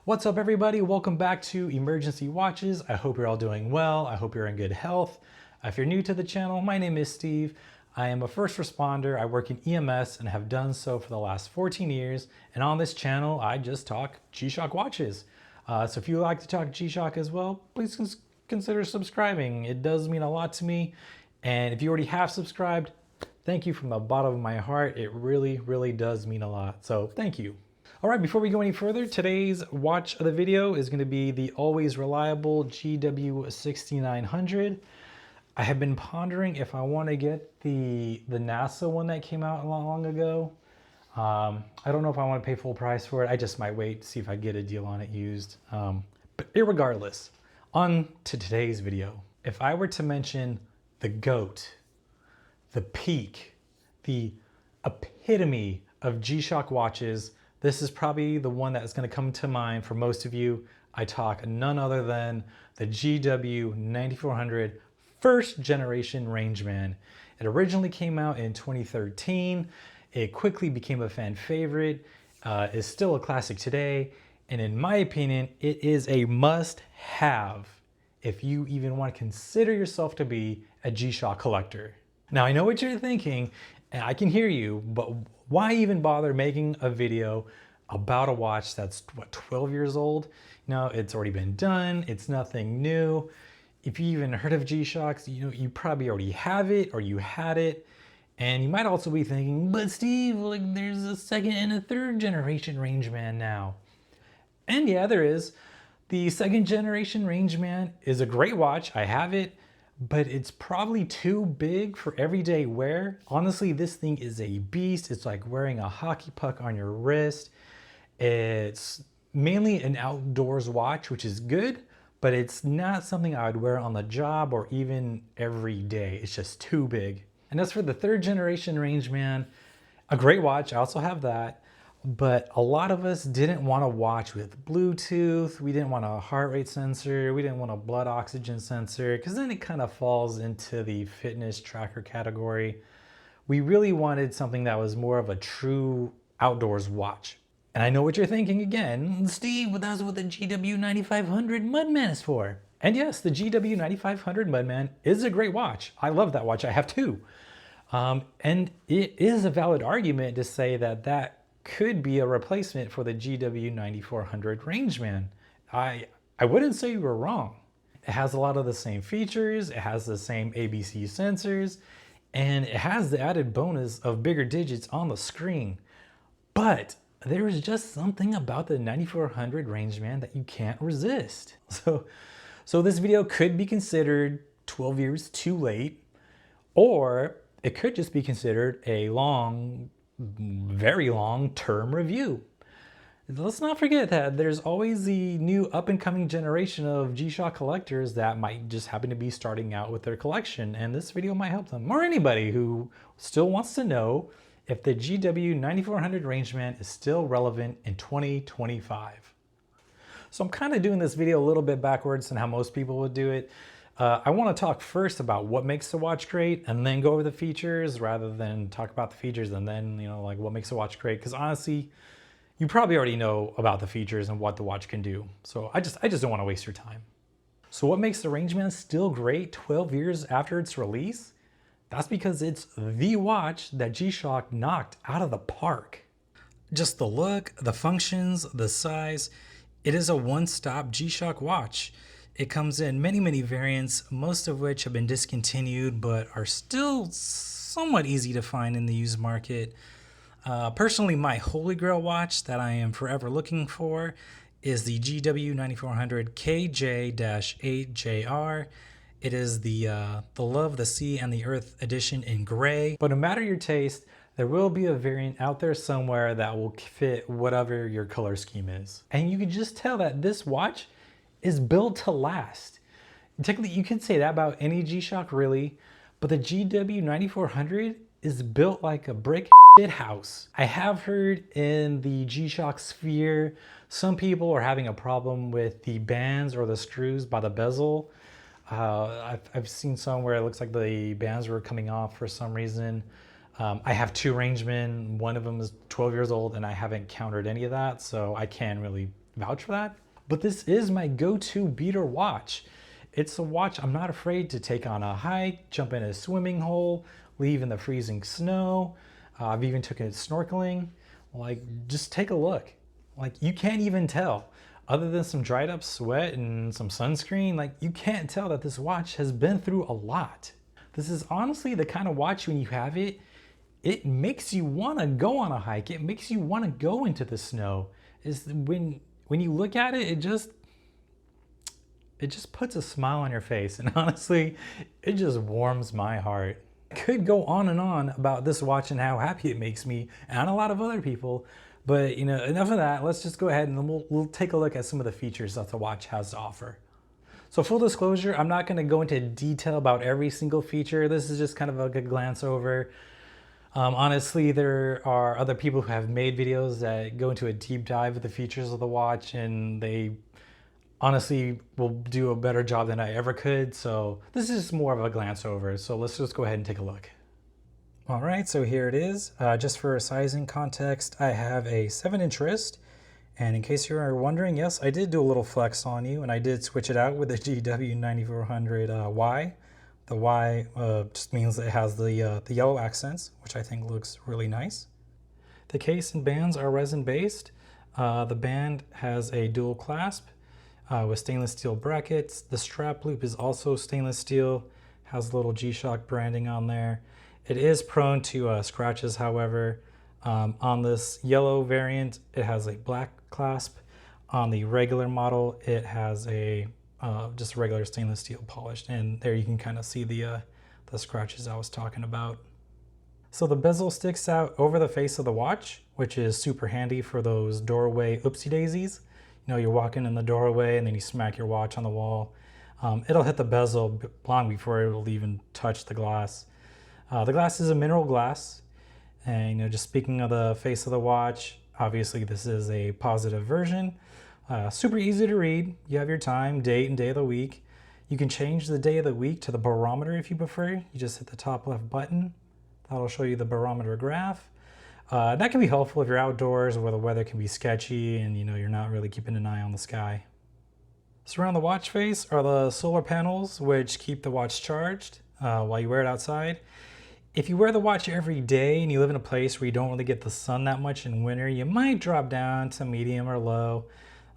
What's up everybody? Welcome back to Emergency Watches. I hope you're all doing well. I hope you're in good health. If you're new to the channel, my name is Steve. I am a first responder. I work in EMS and have done so for the last 14 years. And on this channel, I just talk G-Shock watches. So if you like to talk G-Shock as well, please consider subscribing. It does mean a lot to me. And if you already have subscribed, thank you from the bottom of my heart. It really does mean a lot. So thank you. All right, before we go any further, today's watch of the video is going to be the always reliable GW-9400. I have been pondering if I want to get the NASA one that came out long ago. I don't know if I want to pay full price for it. I just might wait to see if I get a deal on it used. But irregardless, on to today's video. If I were to mention the GOAT, the peak, the epitome of G-Shock watches, this is probably the one that is going to come to mind for most of you. I talk none other than the GW-9400 first generation Rangeman. It originally came out in 2013. It quickly became a fan favorite, is still a classic today, and in my opinion, it is a must-have if you even want to consider yourself to be a G-Shock collector. Now, I know what you're thinking, and I can hear you, but why even bother making a video about a watch that's, what, 12 years old? You know, it's already been done, it's nothing new. If you even heard of G-Shocks, you probably already have it or you had it. And you might also be thinking, but Steve, like there's a second and a third generation Rangeman now. And yeah, there is. The second generation Rangeman is a great watch, I have it, but it's probably too big for everyday wear. Honestly, this thing is a beast. It's like wearing a hockey puck on your wrist. It's mainly an outdoors watch, which is good, but it's not something I would wear on the job or even every day. It's just too big. And as for the third generation Rangeman, a great watch, I also have that. But a lot of us didn't want to watch with Bluetooth. We didn't want a heart rate sensor. We didn't want a blood oxygen sensor because then it kind of falls into the fitness tracker category. We really wanted something that was more of a true outdoors watch. And I know what you're thinking again, Steve, but that's what the GW-9500 Mudman is for. And yes, the GW-9500 Mudman is a great watch. I love that watch. I have two. And it is a valid argument to say that that could be a replacement for the GW-9400 Rangeman. I wouldn't say you were wrong. It has a lot of the same features, it has the same ABC sensors, and it has the added bonus of bigger digits on the screen. But there is just something about the 9400 Rangeman that you can't resist. So this video could be considered 12 years too late, or it could just be considered a very long-term review. Let's not forget that there's always the new up-and-coming generation of G-Shock collectors that might just happen to be starting out with their collection, and this video might help them, or anybody who still wants to know if the GW-9400 Rangeman is still relevant in 2025. So I'm kind of doing this video a little bit backwards than how most people would do it. I want to talk first about what makes the watch great and then go over the features rather than talk about the features and then, like what makes the watch great. Because honestly, you probably already know about the features and what the watch can do. So I just don't want to waste your time. So what makes the Rangeman still great 12 years after its release? That's because it's the watch that G-Shock knocked out of the park. Just the look, the functions, the size, it is a one-stop G-Shock watch. It comes in many variants, most of which have been discontinued but are still somewhat easy to find in the used market. Personally, my holy grail watch that I am forever looking for is the GW-9400 KJ-8JR. It is the Love, the Sea, and the Earth edition in gray. But no matter your taste, there will be a variant out there somewhere that will fit whatever your color scheme is. And you can just tell that this watch is built to last. Technically, you could say that about any G-Shock really, but the GW-9400 is built like a brick shit house. I have heard in the G-Shock sphere, some people are having a problem with the bands or the screws by the bezel. I've seen some where it looks like the bands were coming off for some reason. I have two Rangemen, one of them is 12 years old and I haven't encountered any of that, so I can't really vouch for that. But this is my go-to beater watch. It's a watch I'm not afraid to take on a hike, jump in a swimming hole, leave in the freezing snow. I've even taken it snorkeling. Like, just take a look. Like, you can't even tell. Other than some dried up sweat and some sunscreen, like, you can't tell that this watch has been through a lot. This is honestly the kind of watch when you have it, it makes you want to go on a hike. It makes you want to go into the snow. Is when you look at it, it just puts a smile on your face. And honestly, it just warms my heart. I could go on and on about this watch and how happy it makes me and a lot of other people. But enough of that. Let's just go ahead and we'll take a look at some of the features that the watch has to offer. So full disclosure, I'm not going to go into detail about every single feature. This is just kind of a good glance over. Honestly, there are other people who have made videos that go into a deep dive of the features of the watch, and they honestly will do a better job than I ever could. So this is more of a glance over. So let's just go ahead and take a look. All right, so here it is. Just for sizing context, I have a 7-inch wrist. And in case you're wondering, yes, I did do a little flex on you, and I did switch it out with the GW-9400 Y. The Y just means it has the yellow accents, which I think looks really nice. The case and bands are resin based. The band has a dual clasp with stainless steel brackets. The strap loop is also stainless steel, has a little G-Shock branding on there. It is prone to scratches, however. On this yellow variant, it has a black clasp. On the regular model, it has a just regular stainless steel polished, and there you can kind of see the scratches I was talking about. So the bezel sticks out over the face of the watch, which is super handy for those doorway oopsie daisies. You're walking in the doorway and then you smack your watch on the wall. It'll hit the bezel long before it will even touch the glass. The glass is a mineral glass, and just speaking of the face of the watch, obviously this is a positive version. Super easy to read. You have your time, date, and day of the week. You can change the day of the week to the barometer if you prefer. You just hit the top left button. That'll show you the barometer graph. That can be helpful if you're outdoors where the weather can be sketchy and you're not really keeping an eye on the sky. So around the watch face are the solar panels, which keep the watch charged while you wear it outside. If you wear the watch every day and you live in a place where you don't really get the sun that much in winter, you might drop down to medium or low,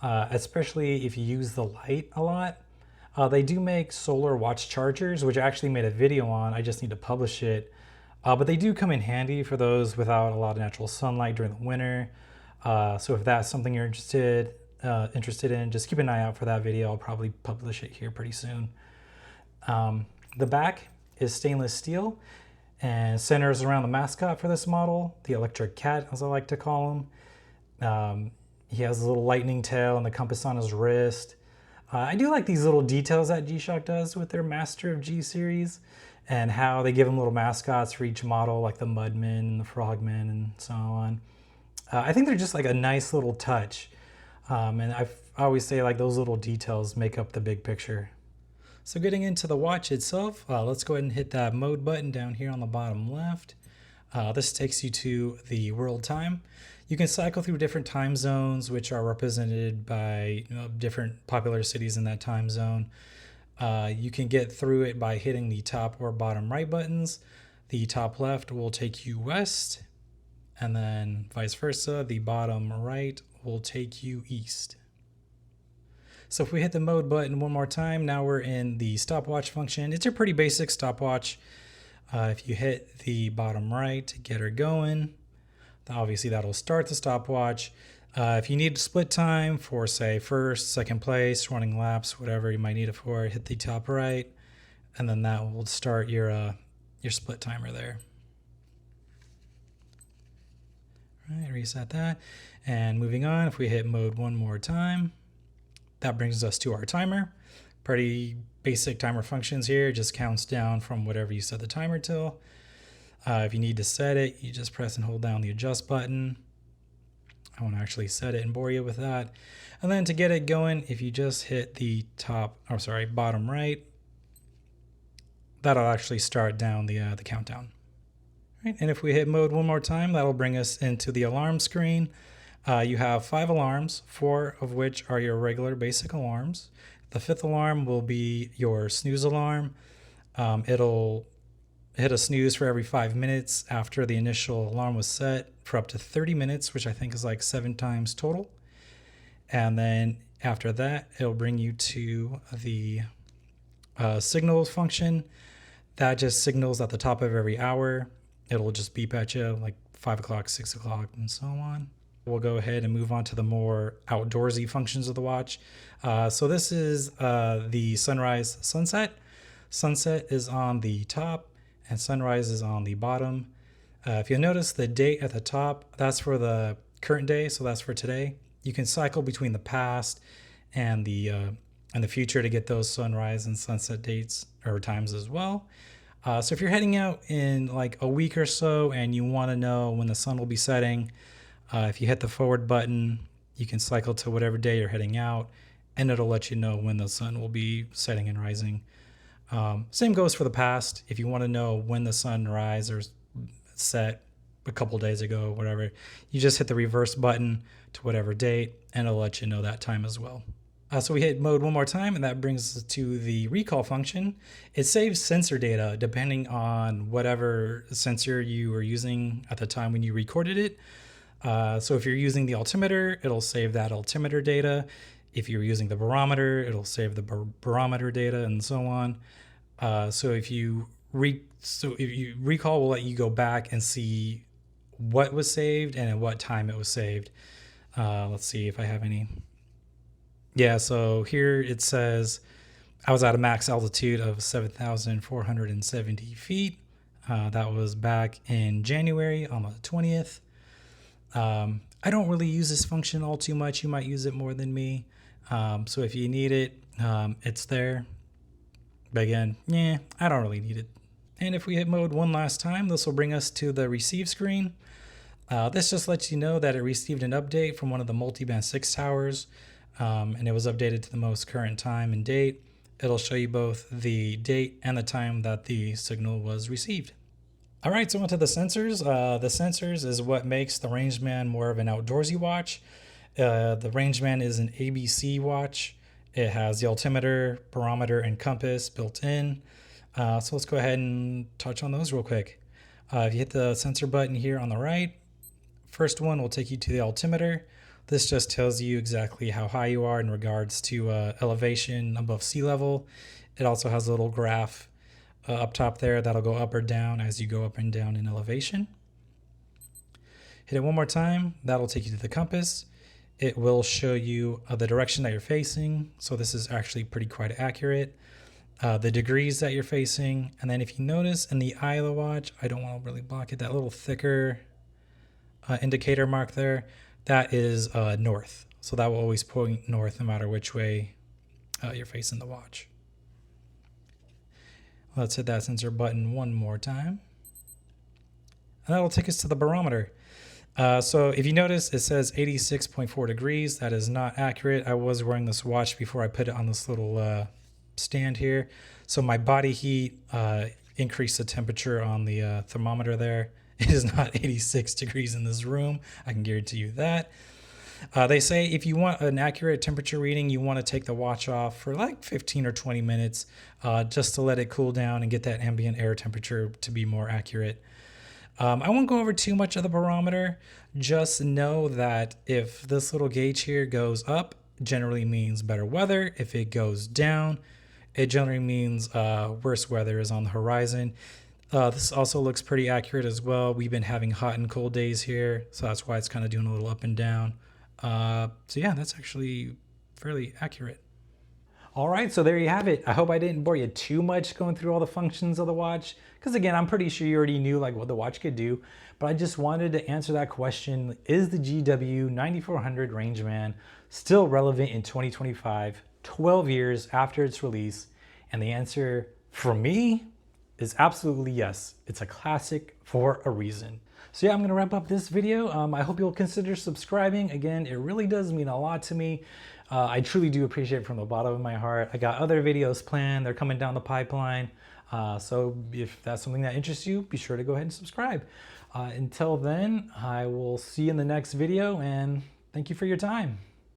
especially if you use the light a lot. They do make solar watch chargers, which I actually made a video on. I just need to publish it. But they do come in handy for those without a lot of natural sunlight during the winter. So if that's something you're interested in, just keep an eye out for that video. I'll probably publish it here pretty soon. The back is stainless steel and centers around the mascot for this model, the electric cat, as I like to call him. He has a little lightning tail and the compass on his wrist. I do like these little details that G-Shock does with their Master of G series, and how they give them little mascots for each model, like the Mudman and the Frogman and so on. I think they're just like a nice little touch. And I always say like those little details make up the big picture. So getting into the watch itself, let's go ahead and hit that mode button down here on the bottom left. This takes you to the world time. You can cycle through different time zones, which are represented by different popular cities in that time zone. You can get through it by hitting the top or bottom right buttons. The top left will take you west, and then vice versa. The bottom right will take you east. So if we hit the mode button one more time, now we're in the stopwatch function. It's a pretty basic stopwatch. If you hit the bottom right to get her going, obviously that'll start the stopwatch. If you need split time for, say, first, second place, running laps, whatever you might need it for, hit the top right, and then that will start your split timer there. All right, reset that. And moving on, if we hit mode one more time, that brings us to our timer. Pretty basic timer functions here. It just counts down from whatever you set the timer till. If you need to set it, you just press and hold down the adjust button. I won't actually set it and bore you with that. And then to get it going, if you just hit the bottom right, that'll actually start down the countdown. Right. And if we hit mode one more time, that'll bring us into the alarm screen. You have 5 alarms, 4 of which are your regular basic alarms. The 5th alarm will be your snooze alarm. It'll hit a snooze for every 5 minutes after the initial alarm was set for up to 30 minutes, which I think is like 7 times total. And then after that, it'll bring you to the signals function. That just signals at the top of every hour. It'll just beep at you like 5 o'clock, 6 o'clock, and so on. We'll go ahead and move on to the more outdoorsy functions of the watch. So this is the sunrise sunset. Sunset is on the top and sunrise is on the bottom. If you'll notice the date at the top, that's for the current day, so that's for today. You can cycle between the past and the future to get those sunrise and sunset dates or times as well. So if you're heading out in like a week or so and you want to know when the sun will be setting, if you hit the forward button, you can cycle to whatever day you're heading out, and it'll let you know when the sun will be setting and rising. Same goes for the past. If you want to know when the sun rise or set a couple days ago, whatever, you just hit the reverse button to whatever date, and it'll let you know that time as well. So we hit mode one more time, and that brings us to the recall function. It saves sensor data depending on whatever sensor you were using at the time when you recorded it. So if you're using the altimeter, it'll save that altimeter data. If you're using the barometer, it'll save the barometer data, and so on. So if you recall, will let you go back and see what was saved and at what time it was saved. Let's see if I have any. Yeah, so here it says I was at a max altitude of 7,470 feet. That was back in January on the 20th. I don't really use this function all too much. You might use it more than me. So if you need it, it's there. But again, I don't really need it. And if we hit mode one last time, this will bring us to the receive screen. This just lets you know that it received an update from one of the multiband 6 towers, and it was updated to the most current time and date. It'll show you both the date and the time that the signal was received. All right, so onto the sensors. The sensors is what makes the Rangeman more of an outdoorsy watch. The Rangeman is an ABC watch. It has the altimeter, barometer, and compass built in. So let's go ahead and touch on those real quick. If you hit the sensor button here on the right, first one will take you to the altimeter. This just tells you exactly how high you are in regards to elevation above sea level. It also has a little graph up top there that'll go up or down as you go up and down in elevation. Hit it one more time. That'll take you to the compass. It will show you the direction that you're facing. So this is actually quite accurate. The degrees that you're facing. And then if you notice in the eye of the watch, I don't want to really block it, that little thicker indicator mark there, that is north. So that will always point north no matter which way you're facing the watch. Let's hit that sensor button one more time. And that'll take us to the barometer. So if you notice, it says 86.4 degrees. That is not accurate. I was wearing this watch before I put it on this little stand here. So my body heat increased the temperature on the thermometer there. It is not 86 degrees in this room. I can guarantee you that. They say if you want an accurate temperature reading, you want to take the watch off for like 15 or 20 minutes just to let it cool down and get that ambient air temperature to be more accurate. I won't go over too much of the barometer. Just know that if this little gauge here goes up, generally means better weather. If it goes down, it generally means worse weather is on the horizon. This also looks pretty accurate as well. We've been having hot and cold days here, so that's why it's kind of doing a little up and down. So yeah, that's actually fairly accurate. All right, so there you have it. I hope I didn't bore you too much going through all the functions of the watch, because again, I'm pretty sure you already knew like what the watch could do, but I just wanted to answer that question. Is the GW-9400 Rangeman still relevant in 2025, 12 years after its release? And the answer for me is absolutely yes. It's a classic for a reason. So yeah, I'm gonna wrap up this video. I hope you'll consider subscribing. Again, it really does mean a lot to me. I truly do appreciate it from the bottom of my heart. I got other videos planned. They're coming down the pipeline. So if that's something that interests you, be sure to go ahead and subscribe. Until then, I will see you in the next video, and thank you for your time.